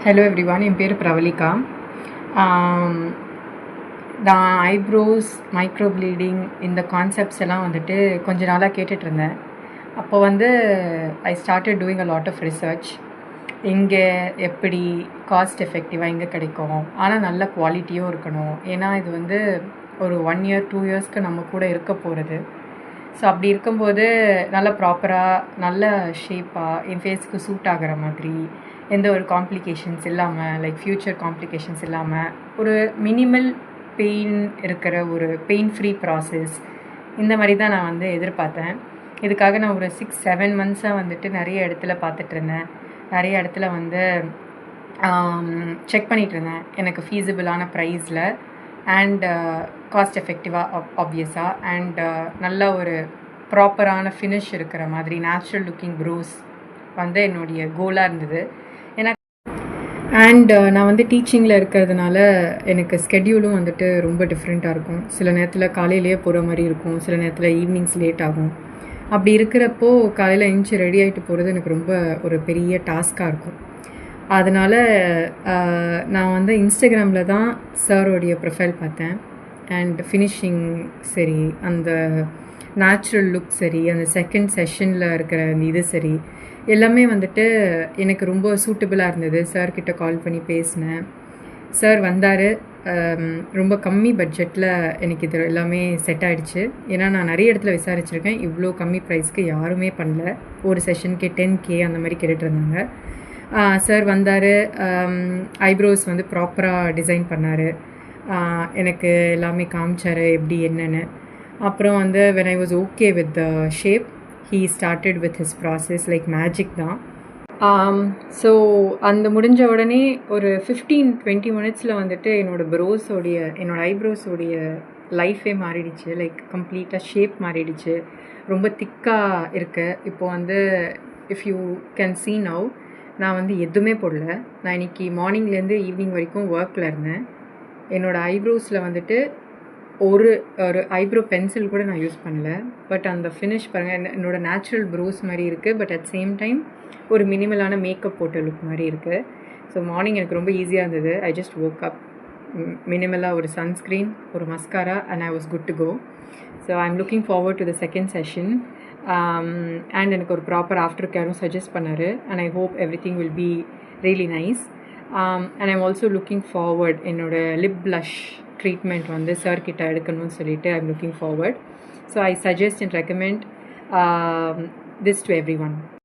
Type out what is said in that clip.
Hello everyone, என் பேர் பிரவலிகா. நான் eyebrows, micro blading இந்த கான்செப்ட்ஸ் எல்லாம் வந்துட்டு கொஞ்ச நாளாக கேட்டுட்ருந்தேன். அப்போ வந்து I started doing a lot of research. இங்கே எப்படி காஸ்ட் எஃபெக்டிவாக எங்கே கிடைக்கும், ஆனால் நல்ல குவாலிட்டியும் இருக்கணும். ஏன்னா இது வந்து ஒரு 1 இயர் 2 இயர்ஸ்க்கு நம்ம கூட இருக்க போகிறது. ஸோ அப்படி இருக்கும்போது நல்ல ப்ராப்பராக நல்ல ஷேப்பாக என் ஃபேஸ்க்கு சூட் ஆகிற மாதிரி, எந்த ஒரு காம்ப்ளிகேஷன்ஸ் இல்லாமல், லைக் ஃப்யூச்சர் காம்ப்ளிகேஷன்ஸ் இல்லாமல், ஒரு மினிமல் பெயின் இருக்கிற ஒரு பெயின் ஃப்ரீ ப்ராசஸ், இந்த மாதிரி தான் நான் வந்து எதிர்பார்த்தேன். இதுக்காக நான் ஒரு 6-7 மந்த்ஸாக வந்துட்டு நிறைய இடத்துல பார்த்துட்ருந்தேன். நிறைய இடத்துல வந்து செக் பண்ணிகிட்ருந்தேன் எனக்கு ஃபீஸிபிளான ப்ரைஸில் அண்ட் காஸ்ட் எஃபெக்டிவாக ஆப்வியஸாக அண்ட் நல்ல ஒரு ப்ராப்பரான ஃபினிஷ் இருக்கிற மாதிரி நேச்சுரல் லுக்கிங் ப்ரோஸ் வந்து என்னுடைய கோலாக இருந்தது. ஏன்னா அண்ட் நான் வந்து டீச்சிங்கில் இருக்கிறதுனால எனக்கு ஸ்கெட்யூலும் வந்துட்டு ரொம்ப டிஃப்ரெண்ட்டாக இருக்கும். சில நேரத்தில் காலையிலேயே போகிற மாதிரி இருக்கும், சில நேரத்தில் ஈவினிங்ஸ் லேட் ஆகும். அப்படி இருக்கிறப்போ காலையில் எழுந்துச்சி ரெடி ஆகிட்டு போகிறது எனக்கு ரொம்ப ஒரு பெரிய டாஸ்காக இருக்கும். அதனால் நான் வந்து இன்ஸ்டாகிராமில் தான் சாரோடைய ப்ரொஃபைல் பார்த்தேன். அண்ட் ஃபினிஷிங் சரி, அந்த நேச்சுரல் லுக் சரி, அந்த செகண்ட் செஷனில் இருக்கிற அந்த இது சரி, எல்லாமே வந்துட்டு எனக்கு ரொம்ப சூட்டபுளாக இருந்தது. சார்கிட்ட கால் பண்ணி பேசினேன். சார் வந்தார். ரொம்ப கம்மி பட்ஜெட்டில் எனக்கு இது எல்லாமே செட் ஆகிடுச்சு. ஏன்னா நான் நிறைய இடத்துல விசாரிச்சுருக்கேன், இவ்வளோ கம்மி ப்ரைஸ்க்கு யாருமே பண்ணல. ஒரு செஷனுக்கே 10K அந்த மாதிரி கேட்டுட்ருந்தாங்க. சார் வந்தார். ஐப்ரோஸ் வந்து ப்ராப்பராக டிசைன் பண்ணார். எனக்கு எல்லாமே காமிச்சார் எப்படி என்னென்னு. அப்புறம் வந்து when I was okay with the shape, he started with his process like magic தான். ஸோ அந்த முடிஞ்ச உடனே ஒரு 15-20 மினிட்ஸில் வந்துட்டு என்னோடய ஐப்ரோஸோடைய லைஃபே மாறிடுச்சு. லைக் கம்ப்ளீட்டாக ஷேப் மாறிடுச்சு. ரொம்ப திக்காக இருக்கு. இப்போது வந்து if you can see now, நான் வந்து எதுவுமே போடல. நான் இன்றைக்கி மார்னிங்லேருந்து ஈவினிங் வரைக்கும் ஒர்க்கில் இருந்தேன். என்னோடய ஐப்ரோஸில் வந்துட்டு ஒரு ஐப்ரோ பென்சில் கூட நான் யூஸ் பண்ணல. பட் அந்த ஃபினிஷ் பாருங்கள், என்னோடய நேச்சுரல் ப்ரோஸ் மாதிரி இருக்குது. பட் அட் சேம் டைம் ஒரு மினிமலான மேக்கப் போட்ட லுக் மாதிரி இருக்குது. ஸோ மார்னிங் எனக்கு ரொம்ப ஈஸியாக இருந்தது. ஐ ஜஸ்ட் woke up, மினிமலாக ஒரு சன்ஸ்க்ரீன், ஒரு mascara and I was good to go. So I am looking forward to the second session. And எனக்கு ஒரு ப்ராப்பர் ஆஃப்டர் கேரும் சஜஸ்ட் பண்ணார். And I hope everything will be really nice. And I'm also looking forward என்னோடய lip blush treatment வந்து சார்கிட்ட எடுக்கணும்னு சொல்லிட்டு I am looking forward. So I suggest and recommend this to every one.